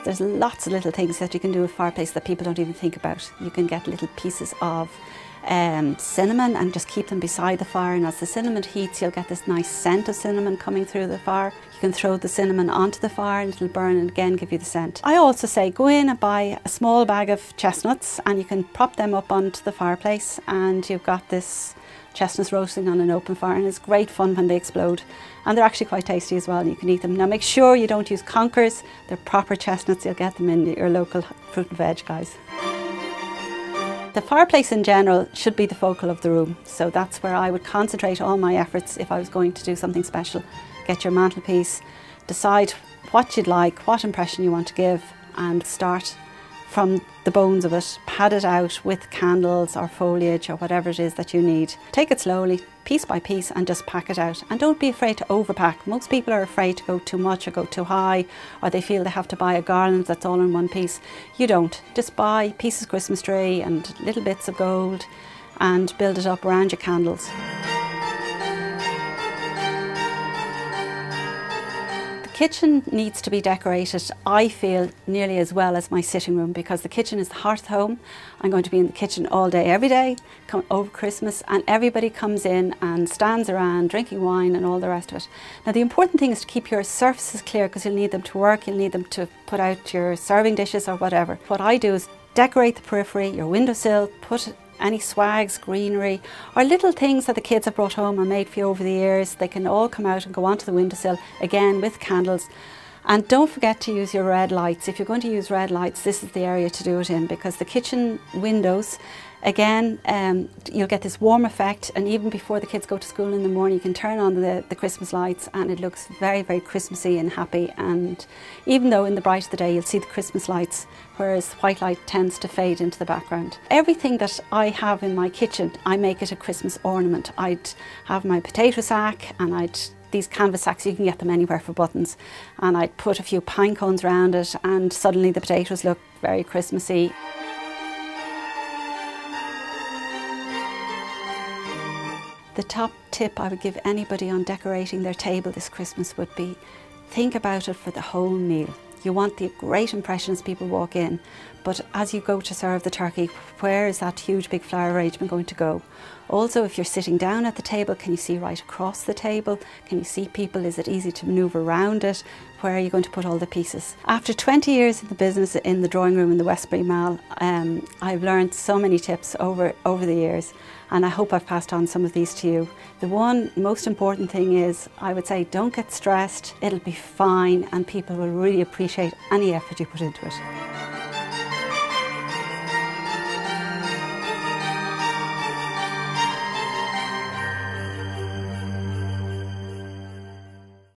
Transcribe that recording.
There's lots of little things that you can do with fireplace that people don't even think about. You can get little pieces of cinnamon and just keep them beside the fire, and as the cinnamon heats you'll get this nice scent of cinnamon coming through the fire. You can throw the cinnamon onto the fire and it'll burn and again give you the scent. I also say go in and buy a small bag of chestnuts and you can prop them up onto the fireplace and you've got this chestnuts roasting on an open fire, and it's great fun when they explode, and they're actually quite tasty as well and you can eat them. Now make sure you don't use conkers, they're proper chestnuts. You'll get them in your local fruit and veg guys. The fireplace in general should be the focal of the room, so that's where I would concentrate all my efforts if I was going to do something special. Get your mantelpiece, decide what you'd like, what impression you want to give, and start from the bones of it. Pad it out with candles or foliage or whatever it is that you need. Take it slowly, piece by piece, and just pack it out. And don't be afraid to overpack. Most people are afraid to go too much or go too high, or they feel they have to buy a garland that's all in one piece. You don't. Just buy pieces of Christmas tree and little bits of gold and build it up around your candles. The kitchen needs to be decorated, I feel, nearly as well as my sitting room, because the kitchen is the heart of the home. I'm going to be in the kitchen all day, every day, over Christmas, and everybody comes in and stands around drinking wine and all the rest of it. Now the important thing is to keep your surfaces clear, because you'll need them to work, you'll need them to put out your serving dishes or whatever. What I do is decorate the periphery, your windowsill, put any swags, greenery, or little things that the kids have brought home and made for you over the years. They can all come out and go onto the windowsill, again with candles. And don't forget to use your red lights. If you're going to use red lights, this is the area to do it in, because the kitchen windows, again, you'll get this warm effect, and even before the kids go to school in the morning you can turn on the Christmas lights and it looks very, very Christmassy and happy. And even though in the bright of the day you'll see the Christmas lights, whereas white light tends to fade into the background. Everything that I have in my kitchen, I make it a Christmas ornament. I'd have my potato sack, and these canvas sacks, you can get them anywhere for buttons, and I'd put a few pine cones around it and suddenly the potatoes look very Christmassy. The top tip I would give anybody on decorating their table this Christmas would be, think about it for the whole meal. You want the great impression as people walk in, but as you go to serve the turkey, where is that huge big flower arrangement going to go? Also, if you're sitting down at the table, can you see right across the table? Can you see people? Is it easy to manoeuvre around it? Where are you going to put all the pieces? After 20 years in the business in the drawing room in the Westbury Mall, I've learned so many tips over the years, and I hope I've passed on some of these to you. The one most important thing is, I would say, don't get stressed. It'll be fine and people will really appreciate any effort you put into it.